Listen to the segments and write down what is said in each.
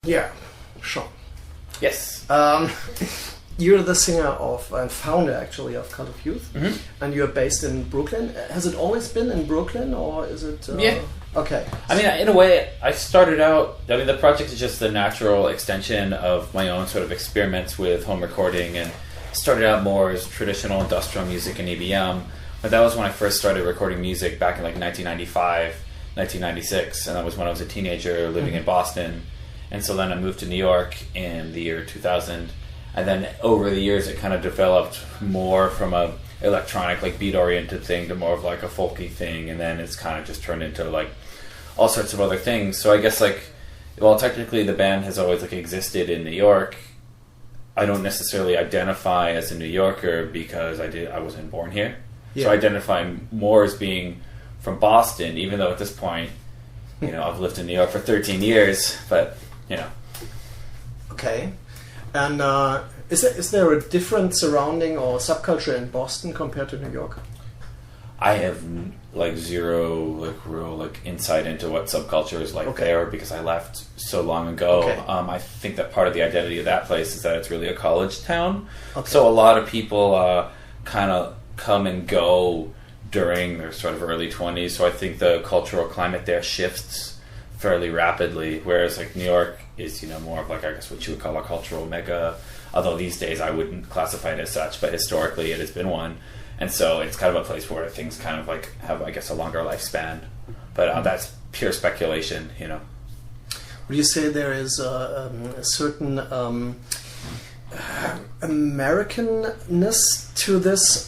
Yeah, sure. Yes. You're the singer of and founder actually of Cult of Youth, and you're based in Brooklyn. Has it always been in Brooklyn, or is it? Yeah. Okay. I mean, in a way, I started out. I mean, the project is just the natural extension of my own sort of experiments with home recording, and started out more as traditional industrial music and EBM. But that was when I first started recording music back in like 1995, 1996, and that was when I was a teenager living in Boston. And so then I moved to New York in the year 2000. And then over the years, it kind of developed more from a electronic, like beat-oriented thing to more of like a folky thing. And then it's kind of just turned into like all sorts of other things. So I guess like, well, technically the band has always like existed in New York. I don't necessarily identify as a New Yorker because I wasn't born here. Yeah. So I identify more as being from Boston, even though at this point, you know, I've lived in New York for 13 years, but, you know. Okay. And is there a different surrounding or subculture in Boston compared to New York? I have like zero like real like insight into what subculture is like there because I left so long ago. Okay. I think that part of the identity of that place is that it's really a college town. Okay. So a lot of people kind of come and go during their sort of early 20s. So I think the cultural climate there shifts fairly rapidly, whereas like New York is, you know, more of like, I guess what you would call a cultural mega, although these days I wouldn't classify it as such, but historically it has been one. And so it's kind of a place where things kind of like have, I guess, a longer lifespan. But that's pure speculation, you know. Would you say there is a certain Americanness to this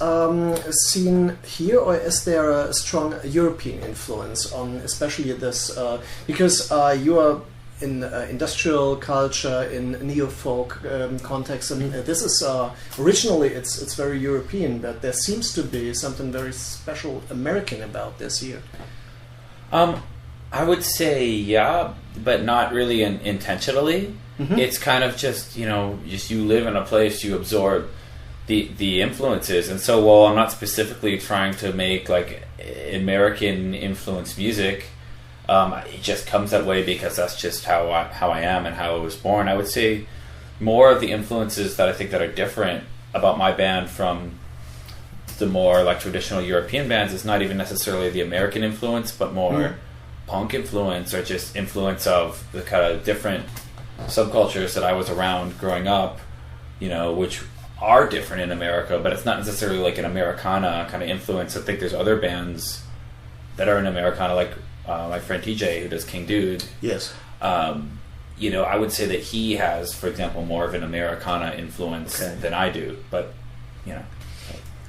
scene here, or is there a strong European influence on especially this? Because you are in industrial culture, in neo-folk context, and this is originally it's very European, but there seems to be something very special American about this here. I would say yeah, but not really intentionally. Mm-hmm. It's kind of just, you know, just you live in a place, you absorb the influences, and so while I'm not specifically trying to make like American influenced music, it just comes that way because that's just how I am and how I was born. I would say more of the influences that I think that are different about my band from the more like traditional European bands is not even necessarily the American influence, but more punk influence or just influence of the kind of different subcultures that I was around growing up, you know, which are different in America, but it's not necessarily like an Americana kind of influence. I think there's other bands that are in Americana, like my friend TJ who does King Dude. Yes. You know, I would say that he has, for example, more of an Americana influence than I do, but, you know.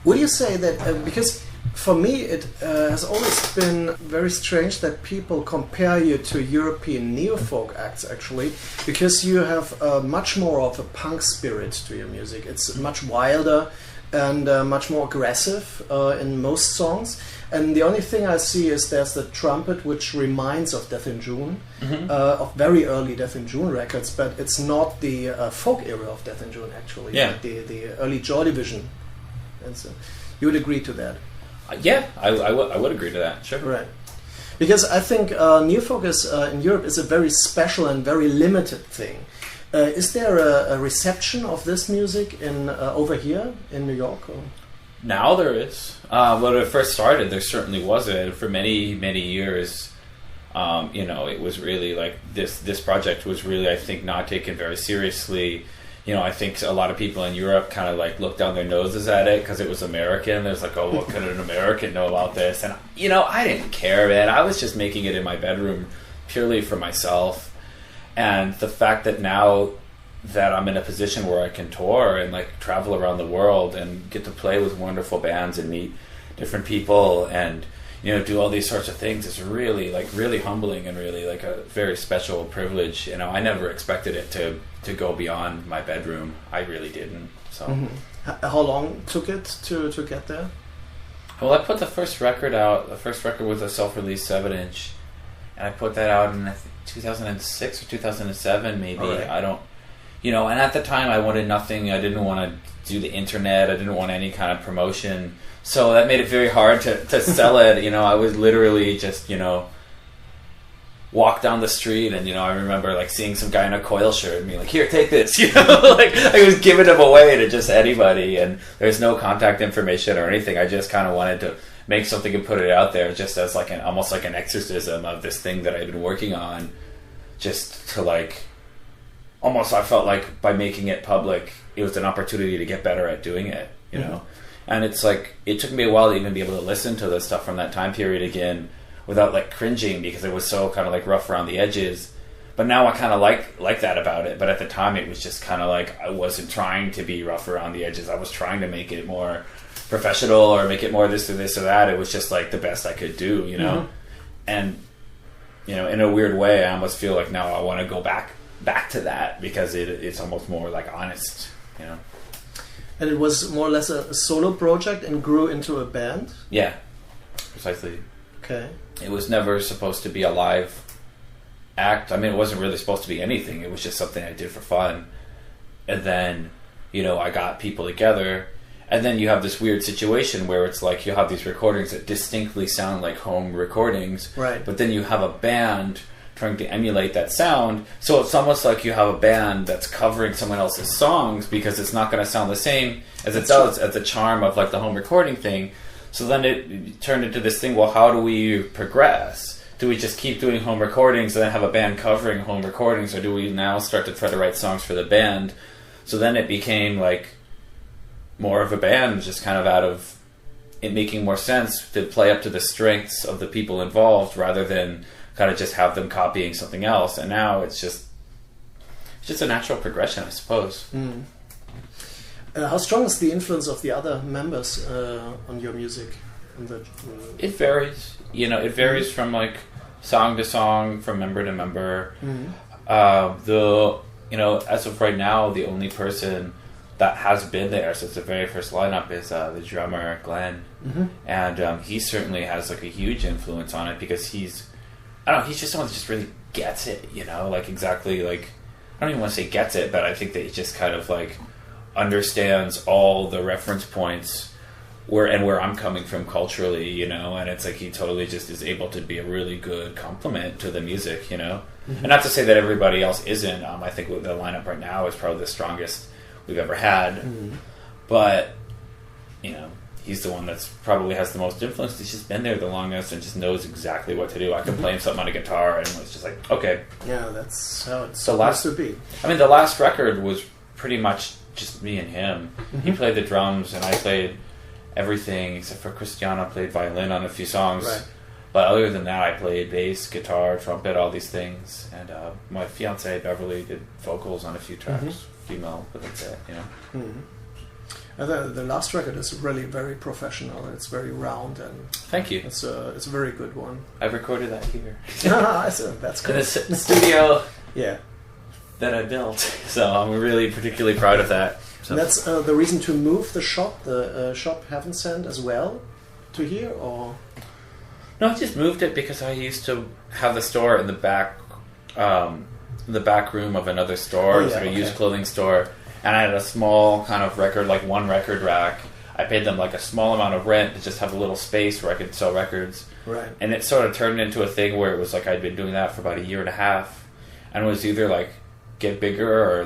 Would you say that, because for me it has always been very strange that people compare you to European neo-folk acts actually, because you have much more of a punk spirit to your music. It's much wilder and much more aggressive in most songs. And the only thing I see is there's the trumpet, which reminds of Death in June, of very early Death in June records, but it's not the folk era of Death in June actually, yeah. the early Joy Division. And so you would agree to that? Yeah, I would agree to that, sure. Right. Because I think neo-folk in Europe is a very special and very limited thing. Is there a reception of this music in over here in New York? Or? Now there is. When it first started, there certainly wasn't. For many, many years, you know, it was really like this project was really, I think, not taken very seriously. You know, I think a lot of people in Europe kind of like looked down their noses at it because it was American. There's like, oh, what could an American know about this? And, you know, I didn't care, man. I was just making it in my bedroom purely for myself. And the fact that now that I'm in a position where I can tour and like travel around the world and get to play with wonderful bands and meet different people and, you know, do all these sorts of things is really like really humbling and really like a very special privilege. You know, I never expected it to go beyond my bedroom. I really didn't. So How long took it to get there? Well, I put the first record out. The first record was a self-released 7-inch, and I put that out in 2006 or 2007 maybe. Right. I don't, you know, and at the time I wanted nothing. I didn't want to do the internet. I didn't want any kind of promotion. So that made it very hard to sell it. You know, I was literally just, you know, walk down the street, and I remember like seeing some guy in a coil shirt and being like, "Here, take this," like I was giving them away to just anybody, and there's no contact information or anything. I just kind of wanted to make something and put it out there, just as like almost like an exorcism of this thing that I've been working on, just to like almost I felt like by making it public, it was an opportunity to get better at doing it, you know. And it's like it took me a while to even be able to listen to the stuff from that time period again, without like cringing, because it was so kind of like rough around the edges. But now I kind of like that about it. But at the time it was just kind of like I wasn't trying to be rough around the edges. I was trying to make it more professional or make it more this or this or that. It was just like the best I could do, And in a weird way, I almost feel like now I want to go back to that, because it's almost more like honest, And it was more or less a solo project and grew into a band? Yeah, precisely. Okay. It was never supposed to be a live act. I mean, it wasn't really supposed to be anything. It was just something I did for fun. And then, I got people together. And then you have this weird situation where it's like you have these recordings that distinctly sound like home recordings. Right. But then you have a band trying to emulate that sound. So it's almost like you have a band that's covering someone else's songs, because it's not going to sound the same as it does as the charm of like the home recording thing. So then it turned into this thing, well, how do we progress? Do we just keep doing home recordings and then have a band covering home recordings, or do we now start to try to write songs for the band? So then it became like more of a band, just kind of out of it making more sense to play up to the strengths of the people involved rather than kind of just have them copying something else. And now it's just a natural progression, I suppose. Mm. How strong is the influence of the other members on your music? It varies. It varies from like song to song, from member to member. As of right now, the only person that has been there since the very first lineup is the drummer Glenn, and he certainly has like a huge influence on it, because he's just someone that just really gets it. Like exactly like I don't even want to say gets it, but I think that he just kind of like understands all the reference points where I'm coming from culturally, and it's like he totally just is able to be a really good complement to the music, and not to say that everybody else isn't. I think the lineup right now is probably the strongest we've ever had, but he's the one that's probably has the most influence. He's just been there the longest and just knows exactly what to do. I can play him something on a guitar and it's just like, okay. Yeah, that's how it's supposed to be. I mean, the last record was pretty much just me and him. He played the drums and I played everything except for Christiana played violin on a few songs. Right. But other than that, I played bass, guitar, trumpet, all these things. And my fiancée, Beverly, did vocals on a few tracks. Female, but that's it, The last record is really very professional. It's very round, and thank you. It's a very good one. I recorded that here. That's cool. In the studio yeah. that I built. So I'm really particularly proud of that. So. And that's the reason to move the shop Heaven Sent as well to here, or? No, I just moved it because I used to have the store in the back room of another store. It was like a used clothing store. And I had a small kind of one record rack. I paid them like a small amount of rent to just have a little space where I could sell records. Right. And it sort of turned into a thing where it was like I'd been doing that for about a year and a half. And it was either like get bigger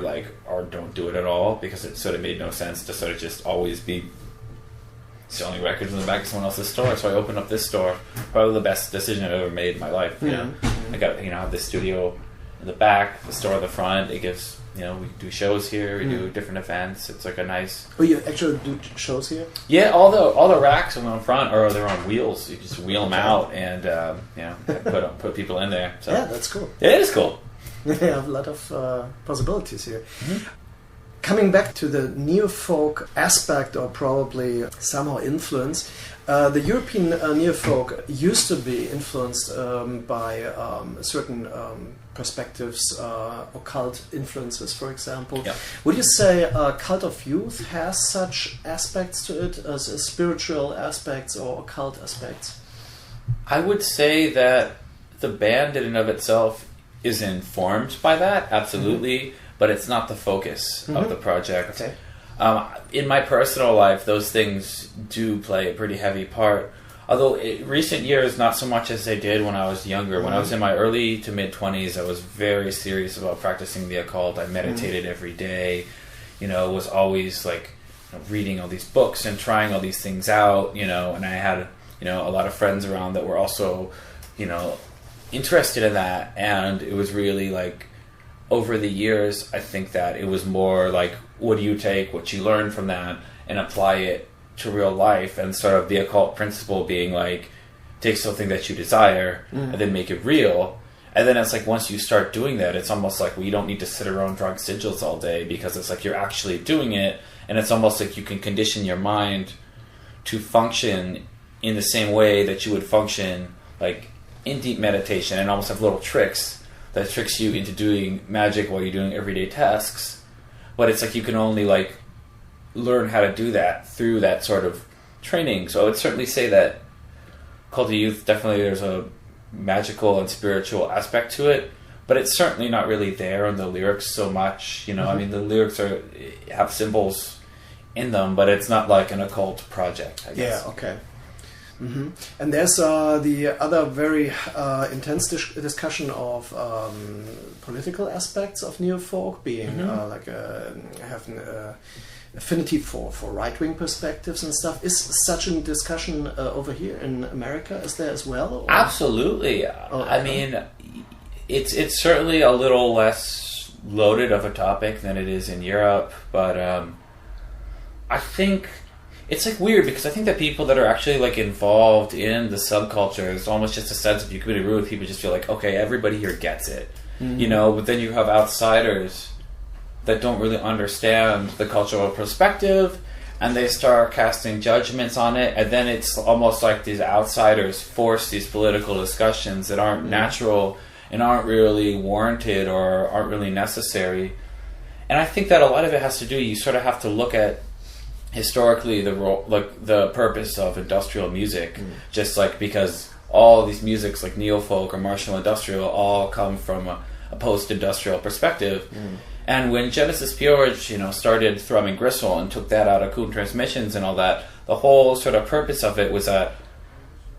or don't do it at all, because it sort of made no sense to sort of just always be selling records in the back of someone else's store. So I opened up this store. Probably the best decision I've ever made in my life. I got I have this studio in the back, the store in the front. It gives we do shows here. We do different events. It's like a nice. Oh, you actually do shows here? Yeah, all the racks on the front they're on wheels. You just wheel them out and put people in there. So. Yeah, that's cool. Yeah, it is cool. They have a lot of possibilities here. Coming back to the neo-folk aspect, or probably somehow influence, the European neo-folk used to be influenced by certain perspectives, occult influences, for example. Yeah. Would you say Cult of Youth has such aspects to it, as spiritual aspects or occult aspects? I would say that the band in and of itself is informed by that, absolutely, but it's not the focus of the project. Okay. In my personal life, those things do play a pretty heavy part. Although recent years, not so much as they did when I was younger. When I was in my early to mid-20s, I was very serious about practicing the occult. I meditated every day, was always like reading all these books and trying all these things out, and I had, a lot of friends around that were also, interested in that. And it was really like, over the years, I think that it was more like, what do you take, what you learn from that, and apply it to real life, and sort of the occult principle being like, take something that you desire and then make it real. And then it's like, once you start doing that, it's almost like, well, you don't need to sit around drawing sigils all day, because it's like you're actually doing it, and it's almost like you can condition your mind to function in the same way that you would function like in deep meditation, and almost have little tricks that tricks you into doing magic while you're doing everyday tasks. But it's like you can only like learn how to do that through that sort of training. So I would certainly say that Cult of Youth, definitely there's a magical and spiritual aspect to it, but it's certainly not really there in the lyrics so much. I mean, the lyrics have symbols in them, but it's not like an occult project, I guess. Yeah, okay. And there's the other very intense discussion of political aspects of neofolk, being having affinity for right-wing perspectives and stuff. Is such a discussion over here in America? Is there as well? Or? Absolutely. I mean, it's certainly a little less loaded of a topic than it is in Europe, but I think it's like weird, because I think that people that are actually like involved in the subculture, it's almost just a sense of, you commit a room with people, just feel like, okay, everybody here gets it, but then you have outsiders that don't really understand the cultural perspective, and they start casting judgments on it, and then it's almost like these outsiders force these political discussions that aren't natural and aren't really warranted or aren't really necessary. And I think that a lot of it has to do, you sort of have to look at historically the role, like the purpose of industrial music, just like, because all these musics like neofolk or martial industrial all come from a post-industrial perspective. And when Genesis George, started thrumming gristle and took that out of Kuhn Transmissions and all that, the whole sort of purpose of it was that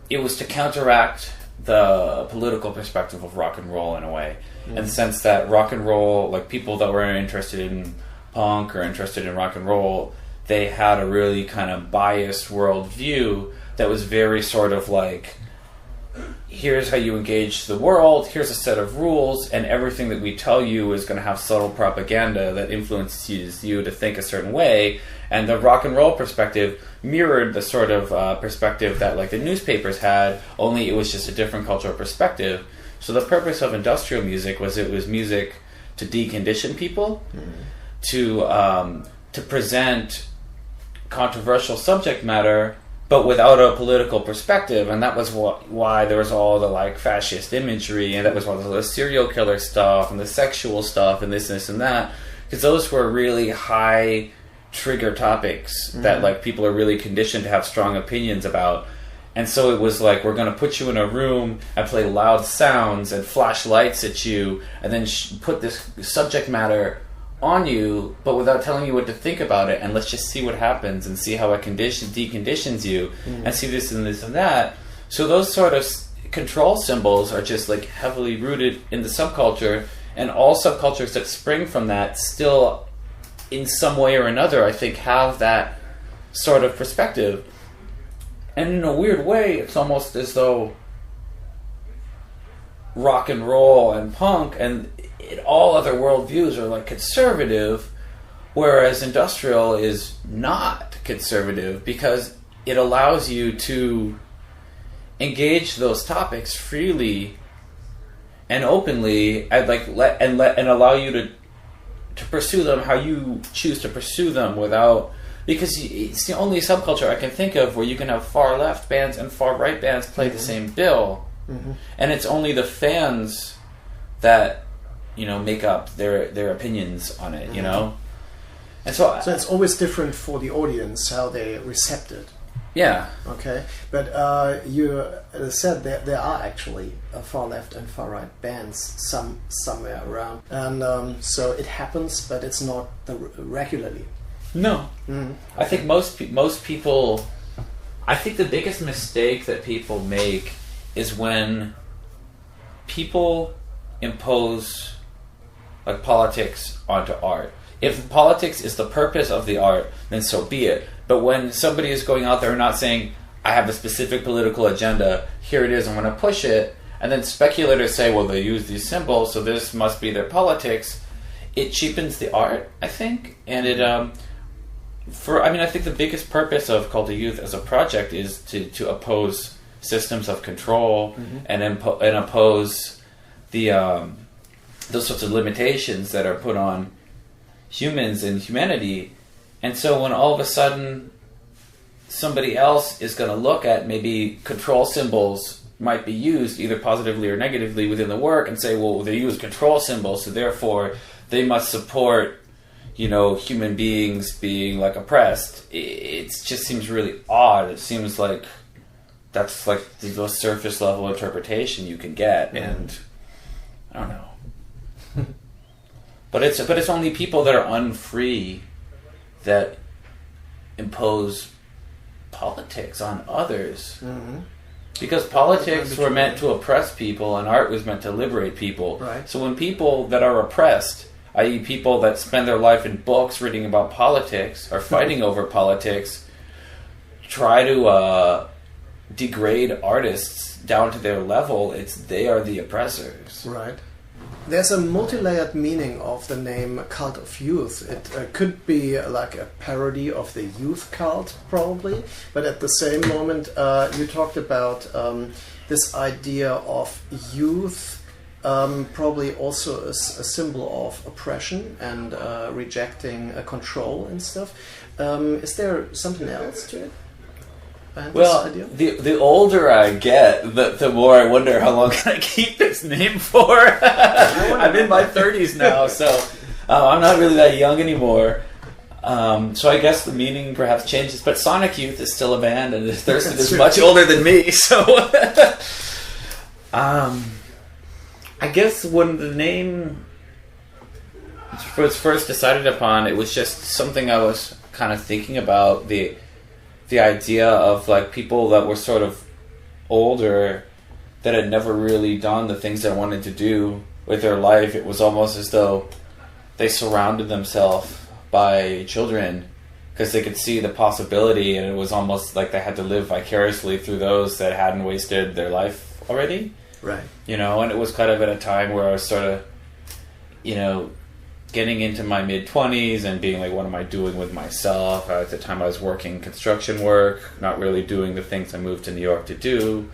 it was to counteract the political perspective of rock and roll in a way. In the sense that rock and roll, like people that were interested in punk or interested in rock and roll, they had a really kind of biased worldview that was very sort of like, here's how you engage the world, here's a set of rules, and everything that we tell you is going to have subtle propaganda that influences you to think a certain way. And the rock and roll perspective mirrored the sort of perspective that like the newspapers had, only it was just a different cultural perspective. So the purpose of industrial music was, it was music to decondition people, to present controversial subject matter, but without a political perspective. And that was why there was all the like fascist imagery, and that was why there was the serial killer stuff and the sexual stuff and this and that, because those were really high trigger topics that like people are really conditioned to have strong opinions about. And so it was like, we're going to put you in a room and play loud sounds and flash lights at you, and then put this subject matter on you, but without telling you what to think about it, and let's just see what happens and see how it deconditions you, and see this and this and that. So those sort of control symbols are just like heavily rooted in the subculture, and all subcultures that spring from that still, in some way or another, I think have that sort of perspective. And in a weird way, it's almost as though rock and roll and punk and all other worldviews are like conservative, whereas industrial is not conservative, because it allows you to engage those topics freely and openly, and and allow you to pursue them how you choose to pursue them, without, because it's the only subculture I can think of where you can have far left bands and far right bands play the same bill, and it's only the fans that make up their opinions on it, and so it's always different for the audience how they accept it. Yeah. Okay, but you said there are actually far left and far right bands somewhere around, and so it happens, but it's not regularly. No. I think most people. I think the biggest mistake that people make is when people impose like politics onto art. If politics is the purpose of the art, then so be it. But when somebody is going out there and not saying, I have a specific political agenda, here it is, I'm going to push it, and then speculators say, well, they use these symbols, so this must be their politics, it cheapens the art, I think. And it, I think the biggest purpose of Call to Youth as a project is to oppose systems of control and oppose the those sorts of limitations that are put on humans and humanity. And so when all of a sudden somebody else is going to look at maybe control symbols might be used either positively or negatively within the work and say, well, they use control symbols, so therefore they must support, human beings being like oppressed. It just seems really odd. It seems like that's like the most surface level interpretation you can get, and I don't know. But it's only people that are unfree that impose politics on others. Because politics were meant to oppress people and art was meant to liberate people. Right. So when people that are oppressed, i.e. people that spend their life in books reading about politics or fighting over politics, try to degrade artists down to their level, they are the oppressors. Right. There's a multi-layered meaning of the name Cult of Youth. It could be like a parody of the youth cult, probably, but at the same moment, you talked about this idea of youth, probably also a symbol of oppression and rejecting control and stuff. Is there something else to it? Well, the older I get, the more I wonder how long can I keep this name for. I'm in my 30s now, so I'm not really that young anymore. So I guess the meaning perhaps changes, but Sonic Youth is still a band, and Thurston is much older than me, so... I guess when the name was first decided upon, it was just something I was kind of thinking about, the idea of like people that were sort of older that had never really done the things they wanted to do with their life. It was almost as though they surrounded themselves by children because they could see the possibility, and it was almost like they had to live vicariously through those that hadn't wasted their life already. Right. And it was kind of at a time where I was sort of, getting into my mid-20s and being like, what am I doing with myself? At the time I was working construction work, not really doing the things I moved to New York to do,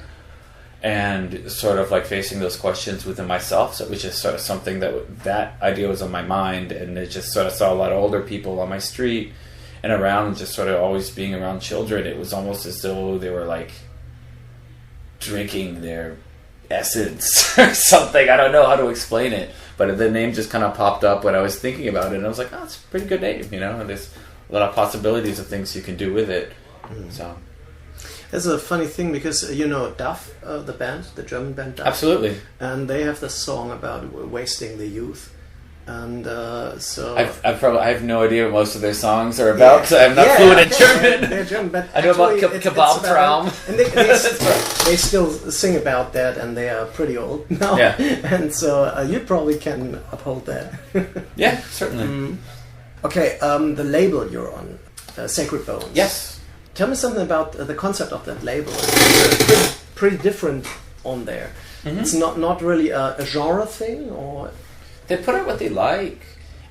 and sort of like facing those questions within myself. So it was just sort of something that idea was on my mind, and it just sort of saw a lot of older people on my street and around, and just sort of always being around children. It was almost as though they were like drinking their essence or something. I don't know how to explain it. But the name just kind of popped up when I was thinking about it, and I was like, oh, it's a pretty good name, and there's a lot of possibilities of things you can do with it. So It's a funny thing because, Duff, the band, the German band Duff. Absolutely. And they have this song about wasting the youth. And so... I have no idea what most of their songs are about because I'm not fluent in German. They're German, but I know about Kebab. And they still sing about that, and they are pretty old now. Yeah. And so you probably can uphold that. Yeah, certainly. Okay, the label you're on, Sacred Bones. Yes. Tell me something about the concept of that label. It's pretty different on there. It's not really a genre thing, or... They put out what they like,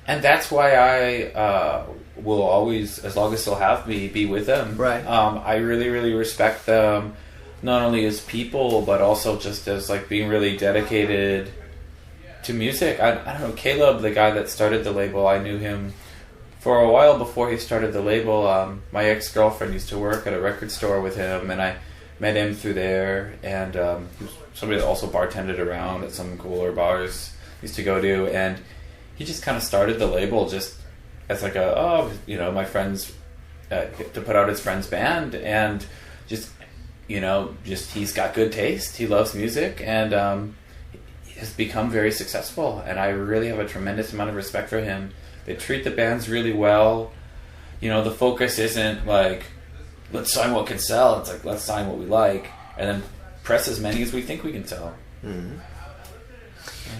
and that's why I will always, as long as they'll have me, be with them. Right. I really, really respect them, not only as people, but also just as like being really dedicated to music. I don't know, Caleb, the guy that started the label, I knew him for a while before he started the label. My ex-girlfriend used to work at a record store with him, and I met him through there, and he was somebody that also bartended around at some cooler bars used to go to, and he just kind of started the label just as like my friends to put out his friend's band, and just he's got good taste, he loves music, and he has become very successful, and I really have a tremendous amount of respect for him. They treat the bands really well. The focus isn't like let's sign what can sell. It's like, let's sign what we like, and then press as many as we think we can sell. Mm-hmm.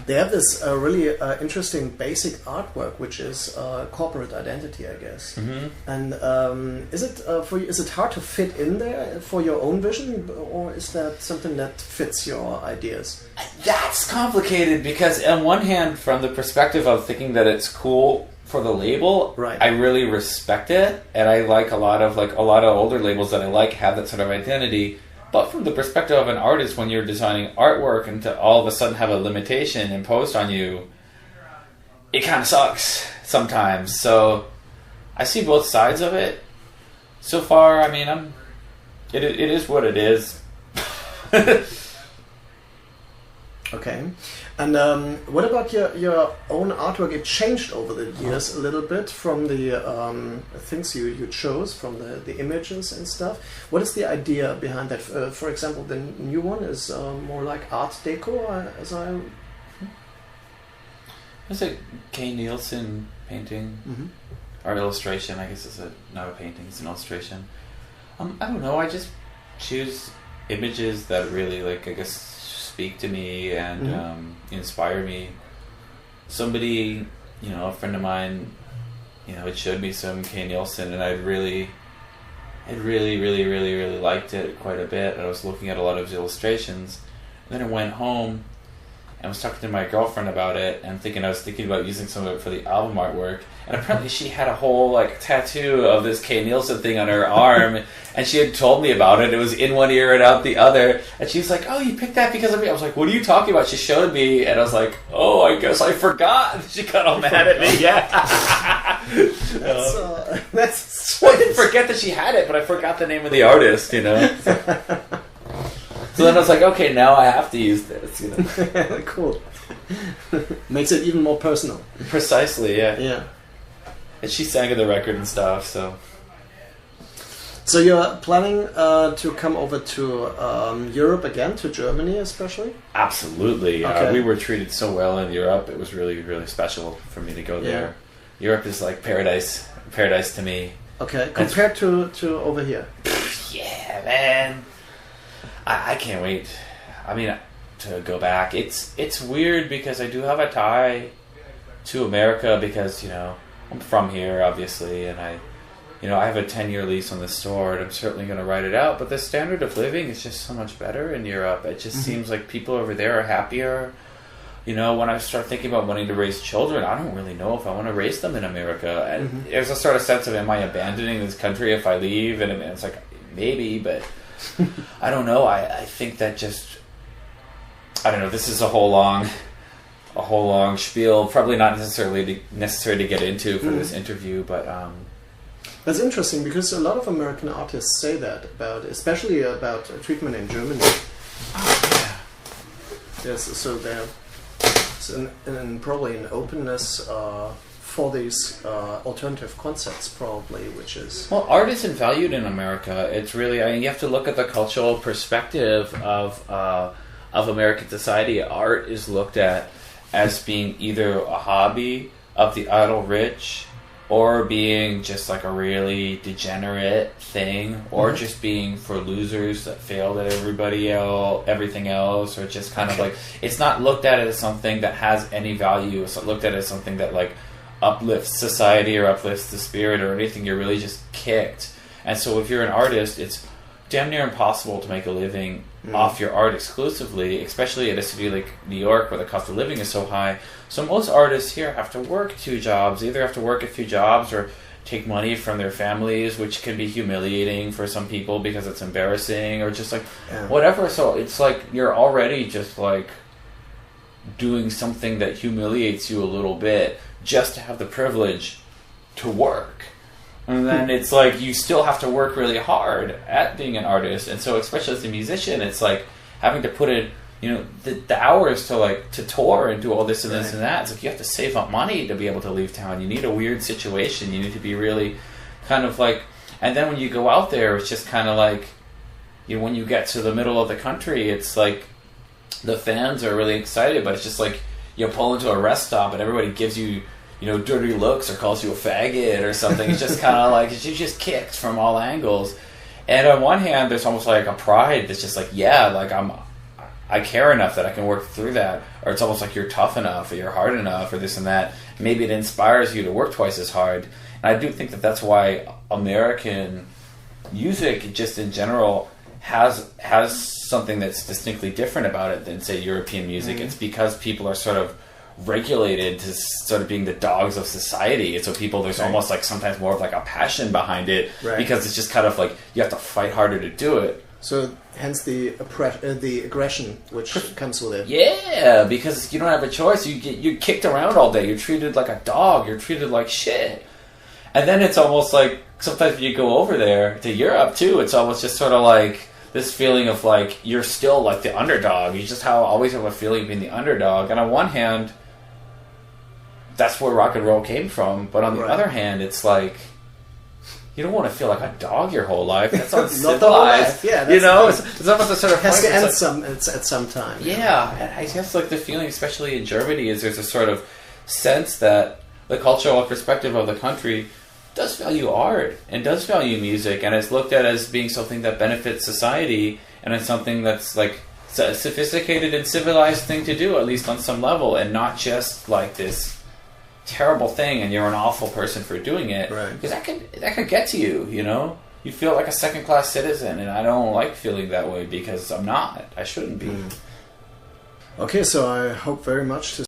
They have this really interesting basic artwork, which is corporate identity, I guess. Mm-hmm. And is it for you? Is it hard to fit in there for your own vision, or is that something that fits your ideas? That's complicated because, on one hand, from the perspective of thinking that it's cool for the label, right, I really respect it, and I like a lot of older labels that I like have that sort of identity. But from the perspective of an artist, when you're designing artwork and to all of a sudden have a limitation imposed on you, it kind of sucks sometimes. So I see both sides of it. So far, I mean, it is what it is. Okay. And what about your own artwork? It changed over the years a little bit from the things you chose, from the images and stuff. What is the idea behind that? For example, the new one is more like Art Deco, as I... It's a K. Nielsen painting, or illustration. I guess it's not a painting; it's an illustration. I don't know. I just choose images that really, like, I guess, speak to me and inspire me. Somebody, a friend of mine, had showed me some K. Nielsen, and I really liked it quite a bit. I was looking at a lot of his illustrations, and then I went home and was talking to my girlfriend about it, and I was thinking about using some of it for the album artwork. And apparently she had a whole tattoo of this K. Nielsen thing on her arm, and she had told me about it. It was in one ear and out the other, and she was like, "Oh, you picked that because of me?" I was like, "What are you talking about?" She showed me, and I was like, "Oh, I guess I forgot." She got all mad at me. Yeah, that's. Well, I didn't forget that she had it, but I forgot the name of the artist. So then I was like, okay, now I have to use this. Cool. Makes it even more personal. Precisely, yeah. Yeah. And she sang in the record and stuff, so. So you're planning to come over to Europe again, to Germany especially? Absolutely. Okay. We were treated so well in Europe. It was really, really special for me to go there. Europe is like paradise to me. Okay, compared to over here. Yeah, man. I can't wait. I mean, to go back. It's weird because I do have a tie to America because, I'm from here, obviously, and I have a 10-year lease on the store, and I'm certainly going to write it out, but the standard of living is just so much better in Europe. It just seems like people over there are happier. When I start thinking about wanting to raise children, I don't really know if I want to raise them in America. And there's a sort of sense of, am I abandoning this country if I leave? And it's like, maybe, but I don't know. I think that I don't know. This is a whole long spiel. Probably not necessary to get into for this interview, but that's interesting because a lot of American artists say that especially about treatment in Germany. Oh, yeah. Yes, so there's probably an openness for these alternative concepts, probably, which is... Well, art isn't valued in America. It's really... you have to look at the cultural perspective of American society. Art is looked at as being either a hobby of the idle rich, or being just like a really degenerate thing, or just being for losers that failed at everything else, or just kind of like... It's not looked at as something that has any value. It's not looked at as something that uplifts society or uplifts the spirit or anything. You're really just kicked. And so if you're an artist, it's damn near impossible to make a living off your art exclusively, especially at a city like New York where the cost of living is so high. So most artists here have to work 2 jobs, either have to work a few jobs or take money from their families, which can be humiliating for some people because it's embarrassing, or just whatever. So it's like you're already just doing something that humiliates you a little bit just to have the privilege to work. And then it's like you still have to work really hard at being an artist. And so especially as a musician, it's like having to put in, the hours to tour and do all this and this and that. It's like you have to save up money to be able to leave town. You need a weird situation. You need to be really kind of and then when you go out there, it's just kind of when you get to the middle of the country, it's like the fans are really excited, but it's just like you pull into a rest stop and everybody gives you, dirty looks or calls you a faggot or something. It's just kind of you're just kicked from all angles. And on one hand, there's almost like a pride that's just like, yeah, like I care enough that I can work through that. Or it's almost like you're tough enough, or you're hard enough, or this and that. Maybe it inspires you to work twice as hard. And I do think that that's why American music, just in general, has something that's distinctly different about it than, say, European music. It's because people are sort of regulated to sort of being the dogs of society, and so people, there's almost like sometimes more of like a passion behind it, because it's just kind of like you have to fight harder to do it. So hence the aggression which comes with it. Yeah, because you don't have a choice. You're kicked around all day. You're treated like a dog. You're treated like shit. And then it's almost like sometimes when you go over there to Europe too, it's almost just sort of like this feeling of like you're still like the underdog. You just always have a feeling of being the underdog. And on one hand, that's where rock and roll came from. But on the other hand, it's like you don't want to feel like a dog your whole life. That's uncivilized. Yeah, you know, it's almost a sort of has to end at some time. Yeah, and I guess like the feeling, especially in Germany, is there's a sort of sense that the cultural perspective of the country does value art and does value music, and is looked at as being something that benefits society, and it's something that's like a sophisticated and civilized thing to do, at least on some level, and not just like this terrible thing and you're an awful person for doing it, because that could get to you, you know. You feel like a second-class citizen, and I don't like feeling that way because I'm not. I shouldn't be. Okay, so I hope very much to